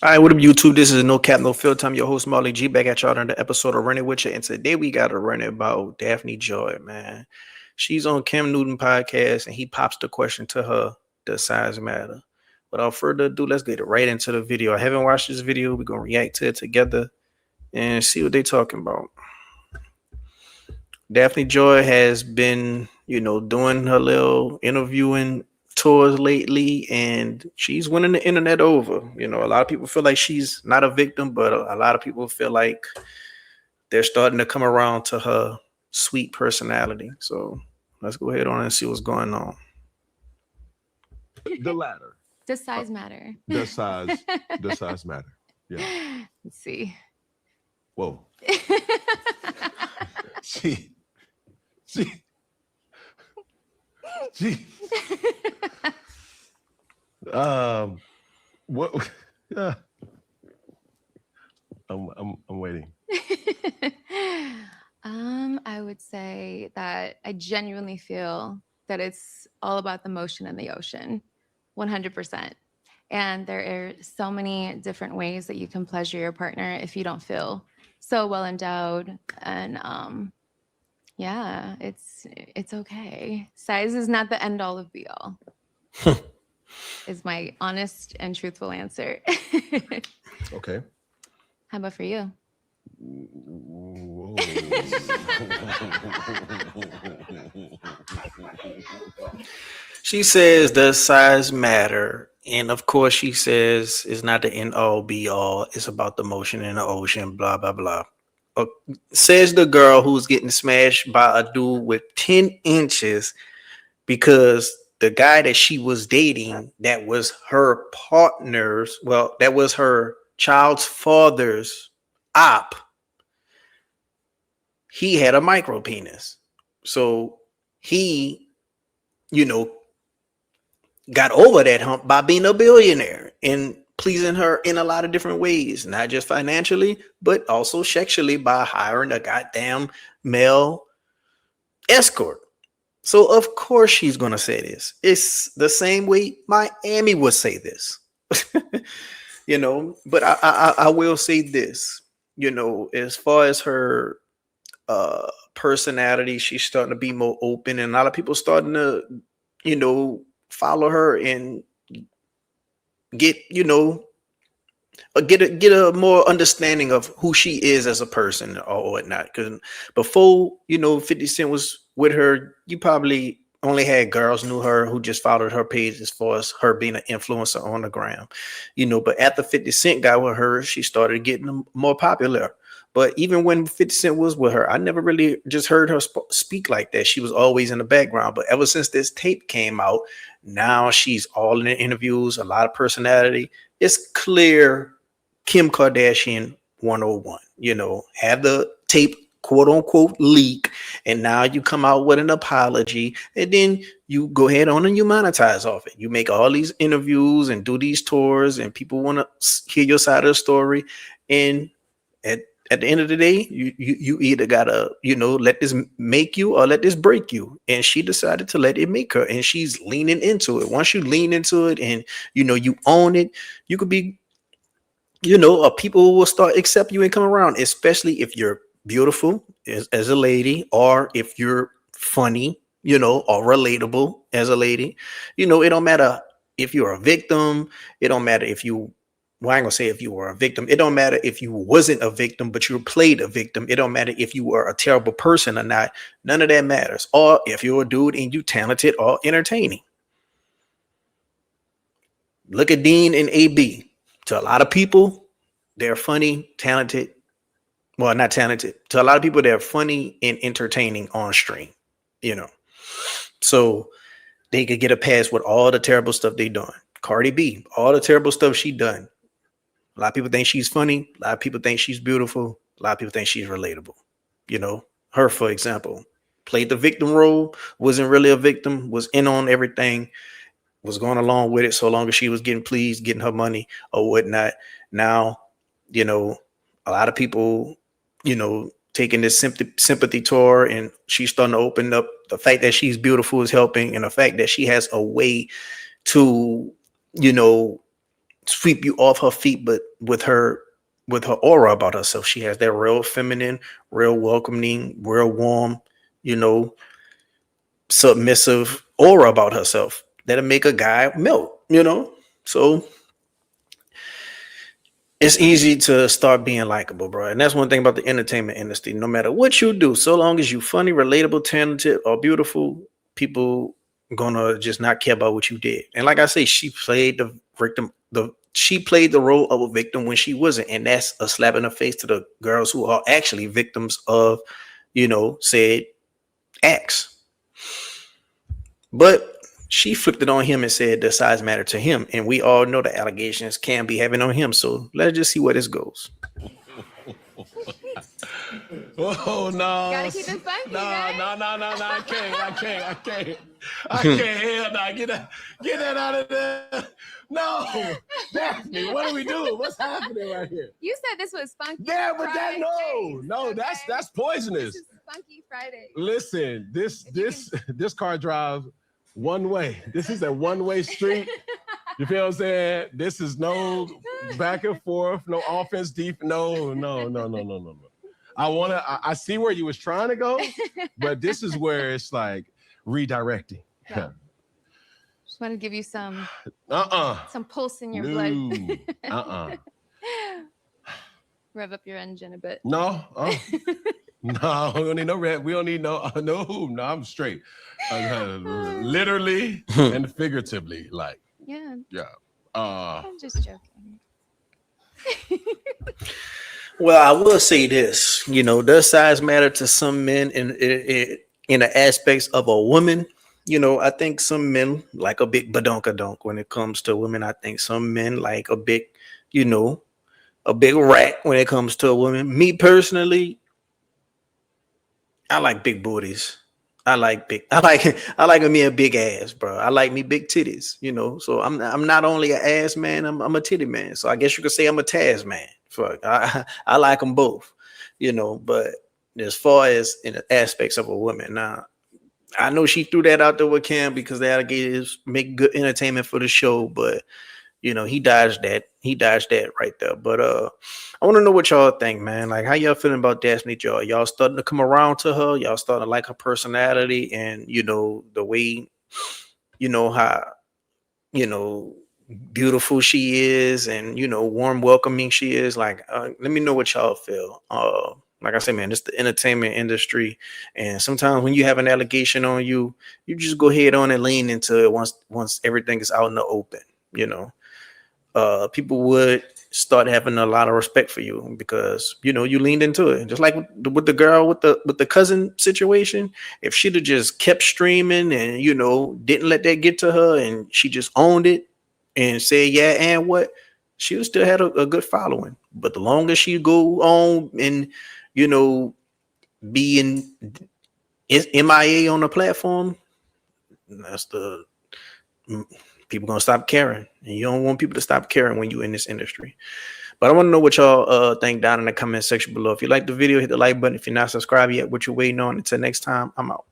All right, what up, YouTube? This is No Cap, No Filter. I'm your host, Marley G, back at y'all on the episode of Running With You. And today we got to run it about Daphne Joy, man. She's on Cam Newton podcast, and he pops the question to her, does size matter? Without further ado, let's get right into the video. I haven't watched this video. We're going to react to it together and see what they're talking about. Daphne Joy has been, doing her little interviewing tours lately, and she's winning the internet over. A lot of people feel like she's not a victim, but a lot of people feel like they're starting to come around to her sweet personality. So let's go ahead on and see what's going on. The latter. Does size matter? Does size matter? Yeah. Let's see. Whoa. She. What? I'm waiting. I would say that I genuinely feel that it's all about the motion in the ocean, 100%. And there are so many different ways that you can pleasure your partner if you don't feel so well endowed. And yeah, it's okay. Size is not the end all of be all. Is my honest and truthful answer. Okay. How about for you? Whoa. She says, does size matter? And of course, she says it's not the end all be all. It's about the motion in the ocean, blah, blah, blah. Says the girl who's getting smashed by a dude with 10 inches because the guy that she was dating, that was her partner's, well, that was her child's father's op, he had a micro penis. So he, got over that hump by being a billionaire and pleasing her in a lot of different ways, not just financially, but also sexually by hiring a goddamn male escort. So of course she's gonna say this. It's the same way Miami would say this. But I will say this, as far as her personality, she's starting to be more open, and a lot of people starting to, follow her and get, get a more understanding of who she is as a person or whatnot. Because before, 50 Cent was with her, you probably only had girls knew her who just followed her page as far as her being an influencer on the gram, but after 50 Cent got with her, she started getting more popular. But even when 50 Cent was with her, I never really just heard her speak like that. She was always in the background. But ever since this tape came out, now she's all in the interviews, a lot of personality. It's clear Kim Kardashian 101, have the tape, quote unquote, leak. And now you come out with an apology. And then you go ahead on and you monetize off it. You make all these interviews and do these tours, and people want to hear your side of the story. And at the end of the day, you either gotta, let this make you or let this break you. And she decided to let it make her, and she's leaning into it. Once you lean into it and you own it, you could be, people will start accept you and come around, especially if you're beautiful as a lady, or if you're funny, or relatable as a lady. It don't matter if you're a victim. It don't matter if you, well, I ain't gonna say if you were a victim. It don't matter if you wasn't a victim, but you played a victim. It don't matter if you were a terrible person or not. None of that matters. Or if you're a dude and you talented or entertaining. Look at Dean and AB. To a lot of people, they're funny, talented. Well, not talented. To a lot of people, they're funny and entertaining on stream. So they could get a pass with all the terrible stuff they done. Cardi B, all the terrible stuff she done. A lot of people think she's funny. A lot of people think she's beautiful. A lot of people think she's relatable. Her, for example, played the victim role, wasn't really a victim, was in on everything, was going along with it so long as she was getting pleased, getting her money or whatnot. Now, a lot of people, taking this sympathy tour, and she's starting to open up. The fact that she's beautiful is helping, and the fact that she has a way to, sweep you off her feet, but with her aura about herself, she has that real feminine, real welcoming, real warm, you know, submissive aura about herself that'll make a guy melt, you know. So it's easy to start being likable, bro. And that's one thing about the entertainment industry. No matter what you do, so long as you funny, relatable, talented, or beautiful, people gonna just not care about what you did. And like I say, she played the victim. She played the role of a victim when she wasn't, and that's a slap in the face to the girls who are actually victims of, said acts. But she flipped it on him and said the size mattered to him. And we all know the allegations can be having on him. So let's just see where this goes. Oh no! Gotta keep it funky, No, right? no, no, no, no! I can't! Hell no! Get that out of there! No, Daphne, what are we doing? What's happening right here? You said this was funky. Yeah, but that Fridays, no, okay? that's poisonous. This is Funky Friday. Listen, this car drives one way. This is a one-way street. You feel what I'm saying? This is no back and forth, no offense deep. No. I see where you was trying to go, but this is where it's like redirecting. Yeah. Just want to give you some pulse in your No. blood. Rev up your engine a bit. No. No, we don't need no red. We don't need no. No, I'm straight. Literally and figuratively, like. Yeah. Yeah. I'm just joking. Well, I will say this, does size matter to some men in the aspects of a woman? I think some men like a big badonkadonk when it comes to women. I think some men like a big, a big rat when it comes to a woman. Me personally, I like big booties. I like me a big ass, bro. I like me big titties, So I'm not only an ass man, I'm a titty man. So I guess you could say I'm a Taz man. Fuck, I like them both, But as far as in the aspects of a woman, now I know she threw that out there with Cam because the alligators make good entertainment for the show, but he dodged that. He dodged that right there. But I want to know what y'all think, man. Like, how y'all feeling about Daphne Joy? Y'all starting to come around to her? Y'all starting to like her personality and the way, how, beautiful she is and warm, welcoming she is. Like, let me know what y'all feel. Like I said, man, it's the entertainment industry, and sometimes when you have an allegation on you, you just go ahead on and lean into it once everything is out in the open. People would start having a lot of respect for you because you leaned into it. Just like with the girl with the cousin situation, if she'd have just kept streaming and didn't let that get to her and she just owned it and said yeah and what, she would still had a good following. But the longer she go on and be in MIA on the platform, that's the people gonna stop caring, and you don't want people to stop caring when you're in this industry. But I want to know what y'all think down in the comment section below. If you like the video, hit the like button. If you're not subscribed yet, what you waiting on? Until next time, I'm out.